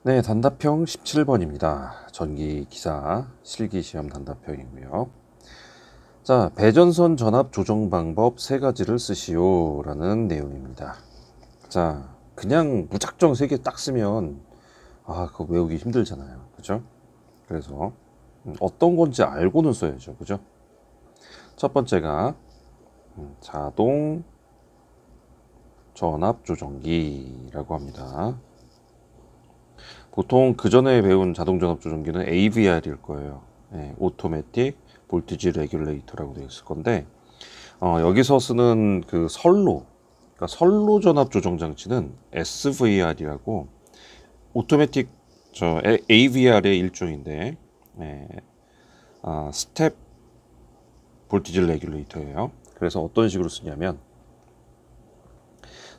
네, 단답형 17번입니다. 전기 기사 실기 시험 단답형이고요. 자, 배전선 전압 조정 방법 세 가지를 쓰시오 라는 내용입니다. 자, 그냥 무작정 세 개 딱 쓰면 그거 외우기 힘들잖아요. 그죠? 그래서 어떤 건지 알고는 써야죠. 그죠? 첫 번째가 자동 전압 조정기라고 합니다. 보통 그 전에 배운 자동 전압 조정기는 AVR일 거예요. 네, 오토매틱 볼티지 레귤레이터라고 되어 있을 건데, 여기서 쓰는 그 그러니까 선로 전압 조정 장치는 SVR이라고 오토매틱 AVR의 일종인데, 스텝 볼티지 레귤레이터예요. 그래서 어떤 식으로 쓰냐면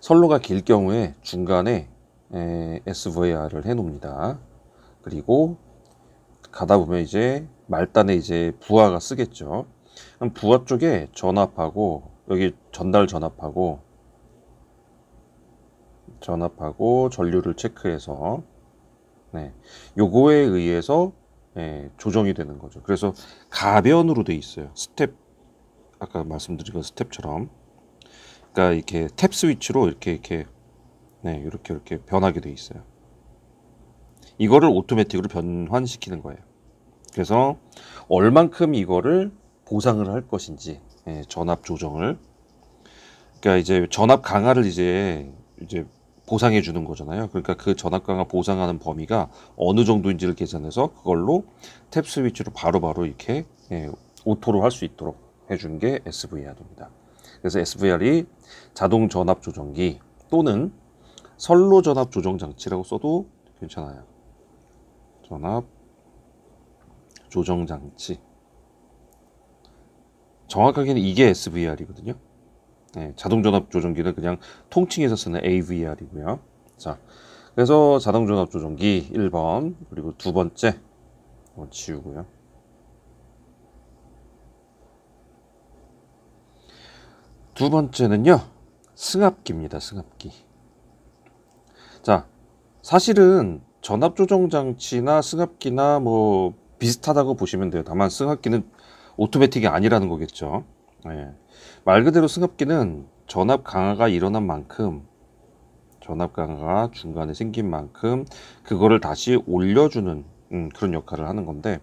선로가 길 경우에 중간에 SVR을 해 놓습니다. 그리고 가다 보면 이제 말단에 이제 부하가 쓰겠죠. 그럼 부하 쪽에 전압하고 여기 전달전압하고 전류를 체크해서 요거에 의해서 조정이 되는 거죠. 그래서 가변으로 돼 있어요. 스텝, 아까 말씀드린 스텝처럼. 그러니까 이렇게 탭 스위치로 이렇게 변하게 돼 있어요. 이거를 오토매틱으로 변환시키는 거예요. 그래서 얼만큼 이거를 보상을 할 것인지, 전압 조정을, 그러니까 이제 전압 강화를 이제 보상해 주는 거잖아요. 그러니까 그 전압 강화 보상하는 범위가 어느 정도인지를 계산해서 그걸로 탭 스위치로 바로바로 이렇게 오토로 할 수 있도록 해준 게 SVR입니다. 그래서 SVR이 자동 전압 조정기 또는 선로 전압 조정 장치라고 써도 괜찮아요. 전압 조정 장치. 정확하게는 이게 SVR이거든요. 자동 전압 조정기는 그냥 통칭해서 쓰는 AVR이고요. 자, 그래서 자동 전압 조정기 1번, 그리고 두 번째 지우고요. 두 번째는요, 승합기입니다. 승합기. 자, 사실은 전압 조정 장치나 승합기나 뭐 비슷하다고 보시면 돼요. 다만 승합기는 오토매틱이 아니라는 거겠죠. 말 그대로 승합기는 전압 강화가 일어난 만큼, 전압 강화가 중간에 생긴 만큼 그거를 다시 올려주는 그런 역할을 하는 건데,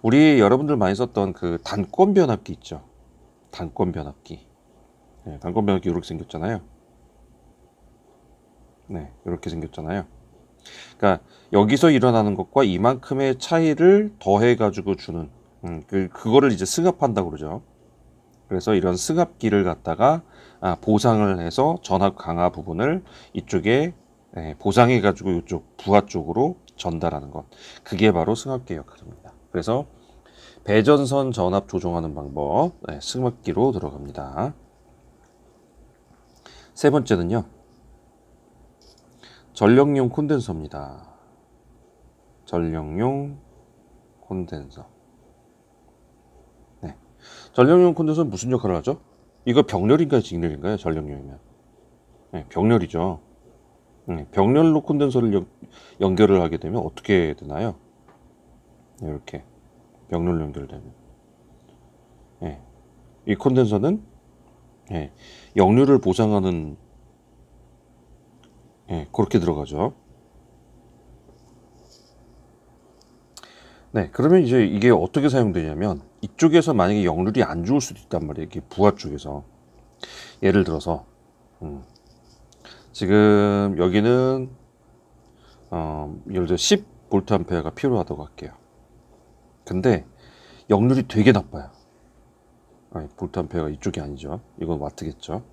우리 여러분들 많이 썼던 그 단권 변압기 있죠. 단권 변압기. 단권 변압기 이렇게 생겼잖아요. 이렇게 생겼잖아요. 그러니까 여기서 일어나는 것과 이만큼의 차이를 더해 가지고 주는 그거를 이제 승합한다고 그러죠. 그래서 이런 승합기를 갖다가 보상을 해서 전압 강화 부분을 이쪽에 보상해 가지고 이쪽 부하 쪽으로 전달하는 것, 그게 바로 승합기 역할입니다. 그래서 배전선 전압 조정하는 방법, 승합기로 들어갑니다. 세 번째는요, 전력용 콘덴서입니다. 전력용 콘덴서. 전력용 콘덴서는 무슨 역할을 하죠? 이거 병렬인가요, 직렬인가요? 전력용이면. 병렬이죠. 병렬로 콘덴서를 연결을 하게 되면 어떻게 되나요? 이렇게 병렬로 연결되면 이 콘덴서는 역류를 보상하는 그렇게 들어가죠. 그러면 이제 이게 어떻게 사용되냐면, 이쪽에서 만약에 역률이 안 좋을 수도 있단 말이에요. 이렇게 부하 쪽에서. 예를 들어서 지금 여기는 예를 들어 10A가 필요하다고 할게요. 근데 역률이 되게 나빠요. 볼트암페어가 이쪽이 아니죠. 이건 와트겠죠.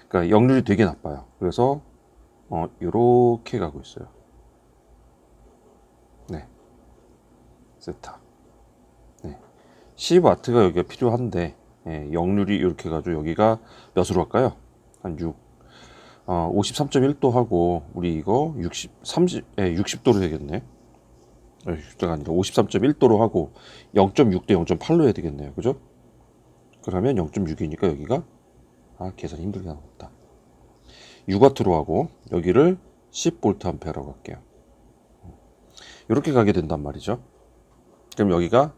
그러니까 역률이 되게 나빠요. 그래서 이렇게 가고 있어요. 세타. 10W가 여기가 필요한데, 역률이 이렇게 가지고 여기가 몇으로 할까요? 한 6. 53.1도 하고, 우리 이거 60도로 되겠네. 60도가 아니라 53.1도로 하고 0.6 대 0.8로 해야 되겠네요. 그죠? 그러면 0.6이니까 여기가 계산이 힘들게 나왔다. 6W로 하고 여기를 10V라고 할게요. 이렇게 가게 된단 말이죠. 그럼 여기가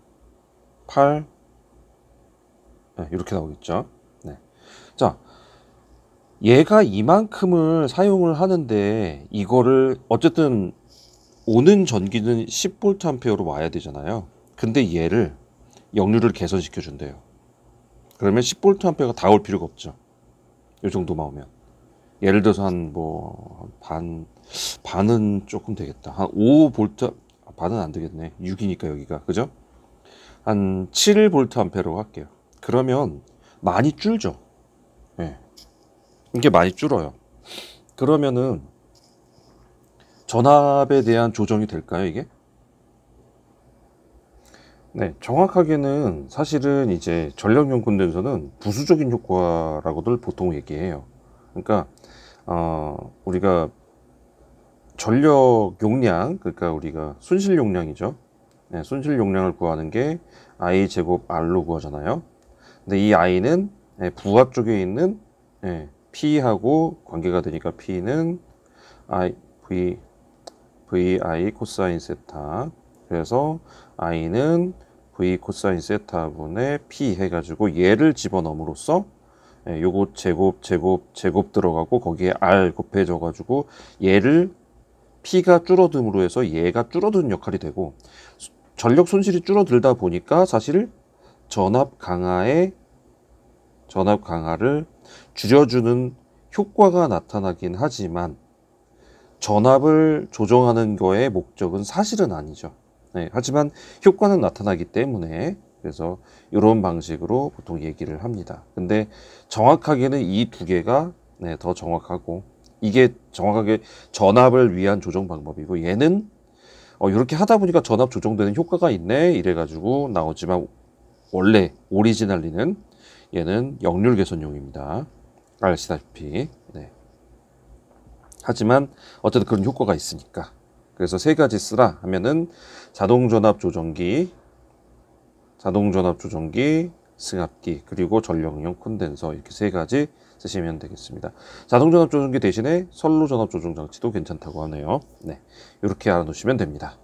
8, 네, 이렇게 나오겠죠. 네. 자, 얘가 이만큼을 사용을 하는데 이거를 어쨌든 오는 전기는 10A로 와야 되잖아요. 근데 얘를 역류를 개선시켜 준대요. 그러면 10A가 다 올 필요가 없죠. 이 정도만 오면. 예를 들어서 한 뭐 반은 조금 되겠다. 한 5V, 반은 안 되겠네. 6이니까 여기가. 그죠? 한 7A로 할게요. 그러면 많이 줄죠. 예. 이게 많이 줄어요. 그러면은 전압에 대한 조정이 될까요, 이게? 네, 정확하게는 사실은 이제 전력용 콘덴서는 부수적인 효과라고들 보통 얘기해요. 그러니까 우리가 전력 용량, 그러니까 우리가 순실 용량이죠. 네, 순실 용량을 구하는 게 I 제곱 R로 구하잖아요. 근데 이 I는 부하 쪽에 있는 P하고 관계가 되니까 P는 VI 코사인 세타. 그래서 I는 V 코사인 세타분의 P 해가지고 얘를 집어넣음으로써 요거 제곱 들어가고 거기에 R 곱해져가지고 얘를 P가 줄어듦으로 해서 얘가 줄어드는 역할이 되고 전력 손실이 줄어들다 보니까 사실 전압 강화를 줄여주는 효과가 나타나긴 하지만 전압을 조정하는 거의 목적은 사실은 아니죠. 네, 하지만 효과는 나타나기 때문에 그래서 이런 방식으로 보통 얘기를 합니다. 근데 정확하게는 이 두 개가 더 정확하고 이게 정확하게 전압을 위한 조정 방법이고 얘는 이렇게 하다 보니까 전압 조정되는 효과가 있네 이래가지고 나오지만 원래 오리지널리는 얘는 역률 개선용입니다. 아시다시피. 네. 하지만 어쨌든 그런 효과가 있으니까. 그래서 세 가지 쓰라 하면은 자동전압 조정기, 승합기, 그리고 전력용 콘덴서 이렇게 세 가지 쓰시면 되겠습니다. 자동전압 조정기 대신에 선로 전압 조정 장치도 괜찮다고 하네요. 네, 이렇게 알아두시면 됩니다.